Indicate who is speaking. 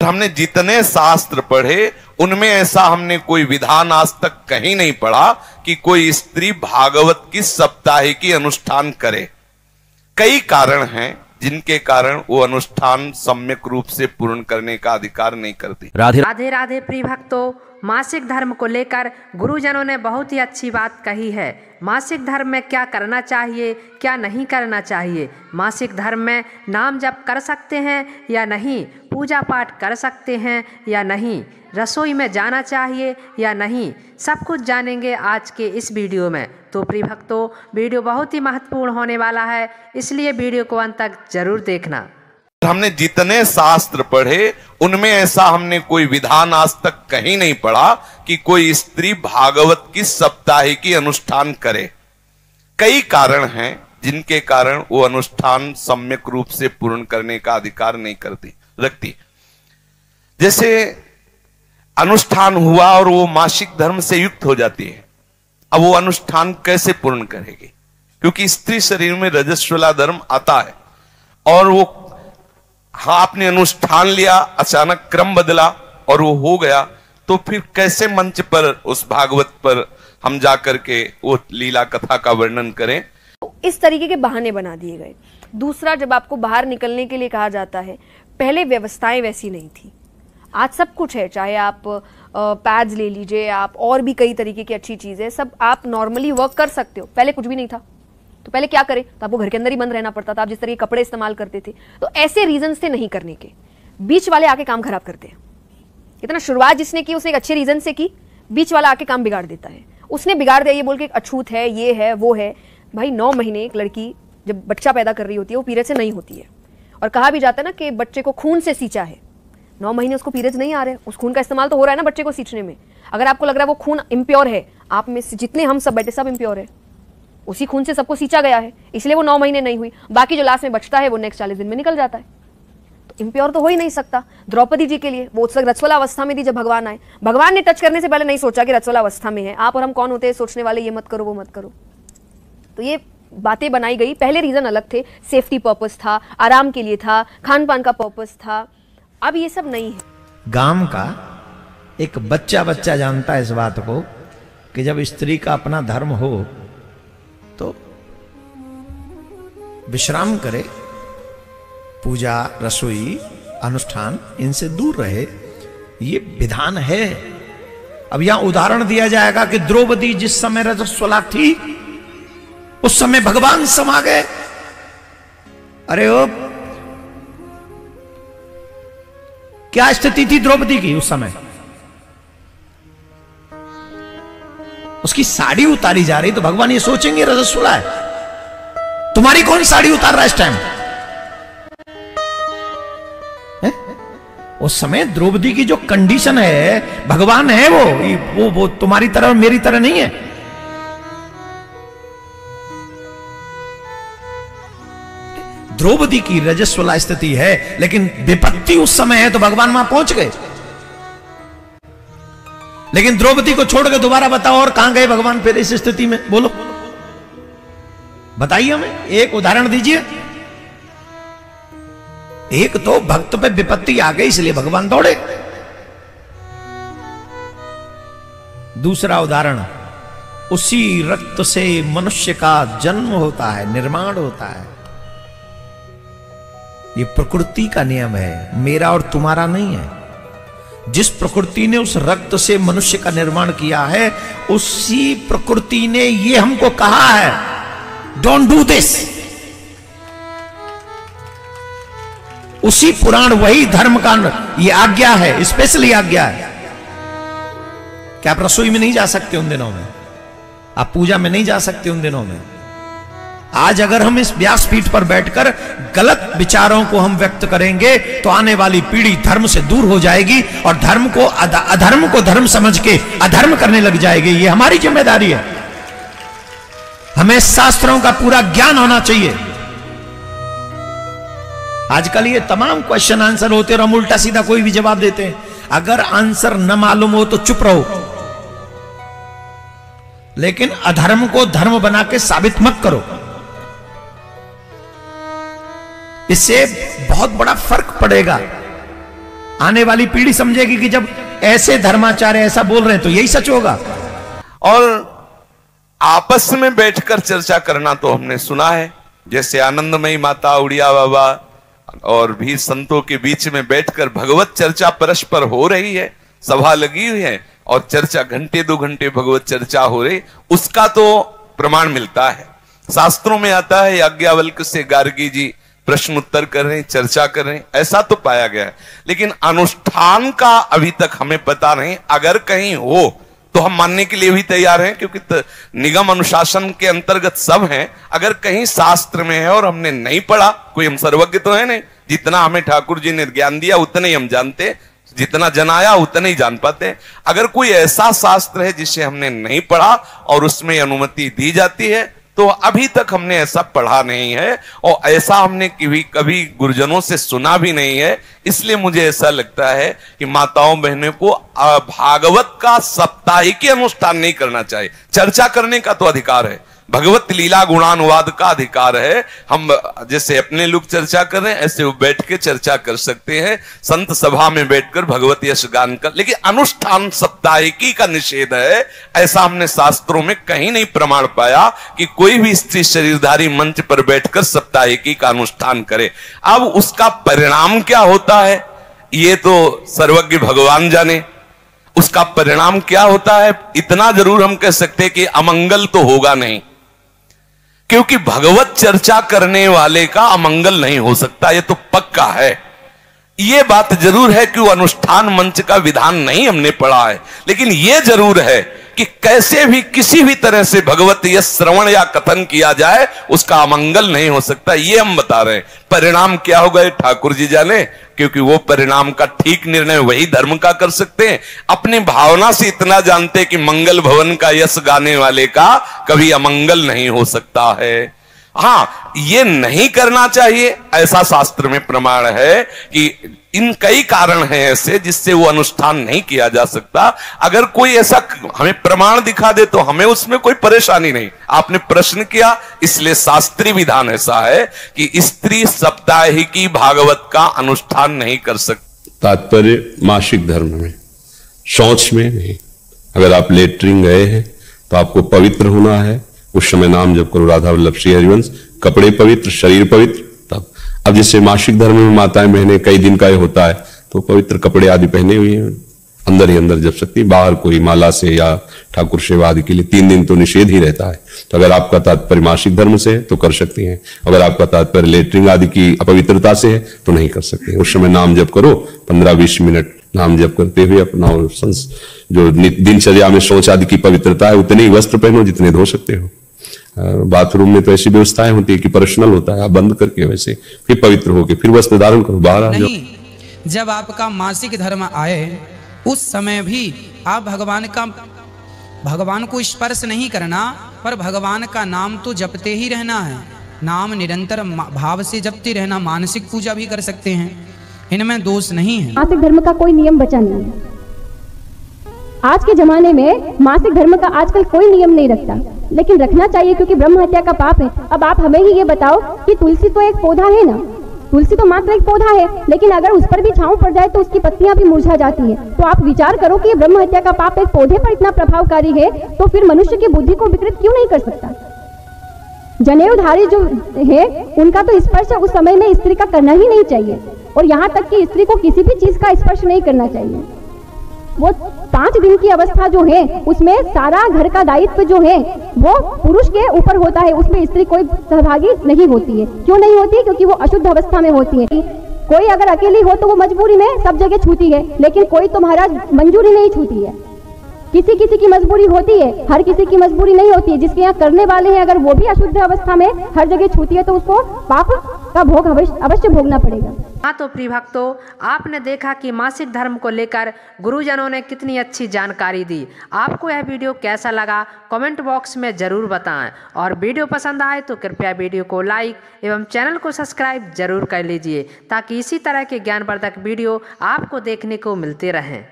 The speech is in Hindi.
Speaker 1: हमने जितने शास्त्र पढ़े उनमें ऐसा हमने कोई विधान आज तक कहीं नहीं पढ़ा कि कोई स्त्री भागवत की साप्ताहिकी अनुष्ठान करे। कई कारण हैं जिनके कारण वो अनुष्ठान सम्यक रूप से पूर्ण करने का अधिकार नहीं करती।
Speaker 2: राधे राधे राधे प्रिय भक्तों, मासिक धर्म को लेकर गुरुजनों ने बहुत ही अच्छी बात कही है। मासिक धर्म में क्या करना चाहिए, क्या नहीं करना चाहिए, मासिक धर्म में नाम जप कर सकते हैं या नहीं, पूजा पाठ कर सकते हैं या नहीं, रसोई में जाना चाहिए या नहीं, सब कुछ जानेंगे आज के इस वीडियो में। तो प्रिय भक्तों, वीडियो बहुत ही महत्वपूर्ण होने वाला है, इसलिए वीडियो को अंत तक जरूर देखना।
Speaker 1: हमने जितने शास्त्र पढ़े उनमें ऐसा हमने कोई विधान आज तक कहीं नहीं पढ़ा कि कोई स्त्री भागवत की साप्ताहिकी अनुष्ठान करे। कई कारण हैं जिनके कारण वो अनुष्ठान सम्यक रूप से पूर्ण करने का अधिकार नहीं रखती। जैसे अनुष्ठान हुआ और वो मासिक धर्म से युक्त हो जाती है, अब वो अनुष्ठान कैसे पूर्ण करेगी? क्योंकि स्त्री शरीर में रजस्वला धर्म आता है और वो आपने अनुष्ठान लिया, अचानक क्रम बदला और वो हो गया, तो फिर कैसे मंच पर उस भागवत पर हम जाकर के वो लीला कथा का वर्णन करें?
Speaker 3: इस तरीके के बहाने बना दिए गए। दूसरा, जब आपको बाहर निकलने के लिए कहा जाता है, पहले व्यवस्थाएं वैसी नहीं थी, आज सब कुछ है। चाहे आप पैड्स ले लीजिए, आप और भी कई तरीके की अच्छी चीजें, सब आप नॉर्मली वर्क कर सकते हो। पहले कुछ भी नहीं था, तो पहले क्या करें? तो आपको घर के अंदर ही बंद रहना पड़ता था। आप जिस तरह के कपड़े इस्तेमाल करते थे, तो ऐसे रीजंस थे नहीं करने के। बीच वाले आके काम खराब करते हैं। इतना शुरुआत जिसने की उसने एक अच्छे रीजन से की, बीच वाला आके काम बिगाड़ देता है। उसने बिगाड़ दिया ये बोल के अछूत है, ये है, वो है। भाई 9 महीने एक लड़की जब बच्चा पैदा कर रही होती है वो पीरियड से नहीं होती है, और कहा भी जाता है ना कि बच्चे को खून से सींचा है। 9 महीने उसको पीरियड्स नहीं आ रहे, उस खून का इस्तेमाल तो हो रहा है ना बच्चे को सींचने में। अगर आपको लग रहा है वो खून इम्प्योर है, आप में से जितने हम सब बैठे सब इम्प्योर है, उसी खून से सबको सींचा गया है, इसलिए वो 9 महीने नहीं हुई। बाकी जो लास्ट में बचता है वो नेक्स्ट 40 दिन में निकल जाता है, तो इम्प्योर तो हो ही नहीं सकता। द्रौपदी जी के लिए वो उस वक्त रजस्वला अवस्था में थी जब भगवान आए। भगवान ने टच करने से पहले नहीं सोचा कि रजस्वला अवस्था में है। आप और हम कौन होते हैं सोचने वाले, ये मत करो वो मत करो। तो ये बातें बनाई गई। पहले रीजन अलग थे, सेफ्टी पर्पस था, आराम के लिए था, खान पान का पर्पस था। अब ये सब नहीं है।
Speaker 4: गांव का एक बच्चा जानता है इस बात को कि जब स्त्री का अपना धर्म हो तो विश्राम करे, पूजा, रसोई, अनुष्ठान इनसे दूर रहे, ये विधान है। अब यहां उदाहरण दिया जाएगा कि द्रौपदी जिस समय रजस्वला थी उस समय भगवान समा गए। अरे ओ, क्या स्थिति थी द्रौपदी की उस समय? उसकी साड़ी उतारी जा रही तो भगवान ये सोचेंगे रजस्वला है, तुम्हारी कौन साड़ी उतार रहा है इस टाइम? उस समय द्रौपदी की जो कंडीशन है, भगवान है वो तुम्हारी तरह मेरी तरह नहीं है। द्रौपदी की रजस्वला स्थिति है, लेकिन विपत्ति उस समय है तो भगवान वहां पहुंच गए। लेकिन द्रौपदी को छोड़ के दोबारा बताओ और कहां गए भगवान फिर इस स्थिति में? बोलो, बताइए हमें, एक उदाहरण दीजिए। एक तो भक्त पे विपत्ति आ गई इसलिए भगवान दौड़े। दूसरा उदाहरण, उसी रक्त से मनुष्य का जन्म होता है, निर्माण होता है। ये प्रकृति का नियम है, मेरा और तुम्हारा नहीं है। जिस प्रकृति ने उस रक्त से मनुष्य का निर्माण किया है, उसी प्रकृति ने ये हमको कहा है, डोंट डू दिस। उसी पुराण, वही धर्म का ये आज्ञा है, स्पेशली आज्ञा है कि आप रसोई में नहीं जा सकते उन दिनों में, आप पूजा में नहीं जा सकते उन दिनों में। आज अगर हम इस व्यासपीठ पर बैठकर गलत विचारों को हम व्यक्त करेंगे तो आने वाली पीढ़ी धर्म से दूर हो जाएगी और धर्म को अधर्म को धर्म समझ के अधर्म करने लग जाएगी। ये हमारी जिम्मेदारी है। हमें शास्त्रों का पूरा ज्ञान होना चाहिए। आजकल ये तमाम क्वेश्चन आंसर होते और हम उल्टा सीधा कोई भी जवाब देते हैं। अगर आंसर न मालूम हो तो चुप रहो, लेकिन अधर्म को धर्म बना के साबित मत करो। इससे बहुत बड़ा फर्क पड़ेगा। आने वाली पीढ़ी समझेगी कि जब ऐसे धर्माचार्य ऐसा बोल रहे हैं तो यही सच होगा।
Speaker 1: और आपस में बैठकर चर्चा करना तो हमने सुना है, जैसे आनंदमयी माता, उड़िया बाबा और भी संतों के बीच में बैठकर भगवत चर्चा परस्पर हो रही है, सभा लगी हुई है और चर्चा घंटे 2 घंटे भगवत चर्चा हो रही, उसका तो प्रमाण मिलता है। शास्त्रों में आता है याज्ञवल्क्य से गार्गी जी प्रश्न उत्तर कर रहे हैं, चर्चा कर रहे हैं, ऐसा तो पाया गया है। लेकिन अनुष्ठान का अभी तक हमें पता नहीं। अगर कहीं हो तो हम मानने के लिए भी तैयार हैं, क्योंकि निगम अनुशासन के अंतर्गत सब हैं। अगर कहीं शास्त्र में है और हमने नहीं पढ़ा, कोई हम सर्वज्ञ तो है नहीं, जितना हमें ठाकुर जी ने ज्ञान दिया उतने ही हम जानते, जितना जनाया उतने ही जान पाते। अगर कोई ऐसा शास्त्र है जिसे हमने नहीं पढ़ा और उसमें अनुमति दी जाती है, तो अभी तक हमने ऐसा पढ़ा नहीं है और ऐसा हमने कभी गुरुजनों से सुना भी नहीं है। इसलिए मुझे ऐसा लगता है कि माताओं बहनों को भागवत का साप्ताहिक अनुष्ठान नहीं करना चाहिए। चर्चा करने का तो अधिकार है, भगवत लीला गुणानुवाद का अधिकार है। हम जैसे अपने लोग चर्चा कर रहे हैं ऐसे वो बैठ के चर्चा कर सकते हैं, संत सभा में बैठकर भगवत यश गान कर। लेकिन अनुष्ठान साप्ताहिकी का निषेध है, ऐसा हमने शास्त्रों में कहीं नहीं प्रमाण पाया कि कोई भी स्त्री शरीरधारी मंच पर बैठकर साप्ताहिकी का अनुष्ठान करे। अब उसका परिणाम क्या होता है ये तो सर्वज्ञ भगवान जाने। उसका परिणाम क्या होता है इतना जरूर हम कह सकते हैं कि अमंगल तो होगा नहीं, क्योंकि भगवत चर्चा करने वाले का अमंगल नहीं हो सकता, ये तो पक्का है। ये बात जरूर है कि वो अनुष्ठान मंच का विधान नहीं हमने पढ़ा है, लेकिन ये जरूर है कि कैसे भी किसी भी तरह से भगवत यश श्रवण या कथन किया जाए उसका अमंगल नहीं हो सकता, ये हम बता रहे हैं। परिणाम क्या होगा ठाकुर जी जाने, क्योंकि वो परिणाम का ठीक निर्णय वही धर्म का कर सकते हैं। अपनी भावना से इतना जानते कि मंगल भवन का यश गाने वाले का कभी अमंगल नहीं हो सकता है। हाँ, ये नहीं करना चाहिए ऐसा शास्त्र में प्रमाण है कि इन कई कारण हैं ऐसे जिससे वो अनुष्ठान नहीं किया जा सकता। अगर कोई ऐसा हमें प्रमाण दिखा दे तो हमें उसमें कोई परेशानी नहीं। आपने प्रश्न किया, इसलिए शास्त्रीय विधान ऐसा है कि स्त्री साप्ताहिकी भागवत का अनुष्ठान नहीं कर सकती।
Speaker 5: तात्पर्य मासिक धर्म में, शौच में नहीं। अगर आप लेटरिन गए हैं तो आपको पवित्र होना है, उस समय नाम जप करो राधा वल्लभ श्री हरिवंश। कपड़े पवित्र, शरीर पवित्र, तब। अब जैसे मासिक धर्म में माताएं बहनें कई दिन का ये होता है तो पवित्र कपड़े आदि पहने हुए हैं, अंदर ही अंदर जप सकती, बाहर कोई माला से या ठाकुर सेवा आदि के लिए 3 दिन तो निषेध ही रहता है। तो अगर आपका तात्पर्य मासिक धर्म से है तो कर सकती हैं, अगर आपका तात्पर्य लेटरिन आदि की अपवित्रता से है तो नहीं कर सकते। उस समय नाम जप करो, 15-20 मिनट नाम जप करते हुए अपना जो दिनचर्या में शौच आदि की पवित्रता है उतने ही वस्त्र पहनो जितने धो सकते हो। बाथरूम में तो ऐसी व्यवस्थाएं होती है कि पर्सनल होता है, आप बंद करके वैसे फिर पवित्र होके फिर वस्त्र धारण करो, बाहर आ जाओ।
Speaker 6: जब आपका मासिक धर्म आए उस समय भी आप भगवान को स्पर्श नहीं करना, पर भगवान का नाम तो जपते ही रहना है। नाम निरंतर भाव से जपते रहना, मानसिक पूजा भी कर सकते हैं, इनमें दोष नहीं है।
Speaker 7: मासिक धर्म का कोई नियम बचा नहीं है। आज के जमाने में मासिक धर्म का आजकल कोई नियम नहीं रखता, लेकिन रखना चाहिए क्योंकि ब्रह्म हत्या का पाप है। अब आप हमें ही ये बताओ कि तुलसी तो एक पौधा है ना, तुलसी तो मात्र एक पौधा है, लेकिन अगर उस पर भी छांव पड़ जाए तो उसकी पत्तियां भी मुरझा जाती हैं। तो आप विचार करो कि ब्रह्म हत्या का पाप एक पौधे पर इतना प्रभावकारी है, तो फिर मनुष्य की बुद्धि को विकृत क्यों नहीं कर सकता। जनेऊधारी जो है उनका तो स्पर्श उस समय में स्त्री का करना ही नहीं चाहिए, और यहाँ तक कि स्त्री को किसी भी चीज का स्पर्श नहीं करना चाहिए। वो 5 दिन की अवस्था जो है उसमें सारा घर का दायित्व जो है वो पुरुष के ऊपर होता है, उसमें स्त्री कोई सहभागी नहीं होती है। क्यों नहीं होती? क्योंकि वो अशुद्ध अवस्था में होती है। कोई अगर अकेली हो तो वो मजबूरी में सब जगह छूती है, लेकिन कोई तो महाराज मंजूरी नहीं छूती है। किसी किसी की मजबूरी होती है, हर किसी की मजबूरी नहीं होती है। जिसके यहाँ करने वाले हैं अगर वो भी अशुद्ध अवस्था में हर जगह छूती है तो उसको पाप का भोग अवश्य भोगना पड़ेगा।
Speaker 2: हाँ तो प्रिय भक्तों, आपने देखा कि मासिक धर्म को लेकर गुरुजनों ने कितनी अच्छी जानकारी दी। आपको यह वीडियो कैसा लगा कमेंट बॉक्स में ज़रूर बताएं, और वीडियो पसंद आए तो कृपया वीडियो को लाइक एवं चैनल को सब्सक्राइब जरूर कर लीजिए, ताकि इसी तरह के ज्ञानवर्धक वीडियो आपको देखने को मिलते रहें।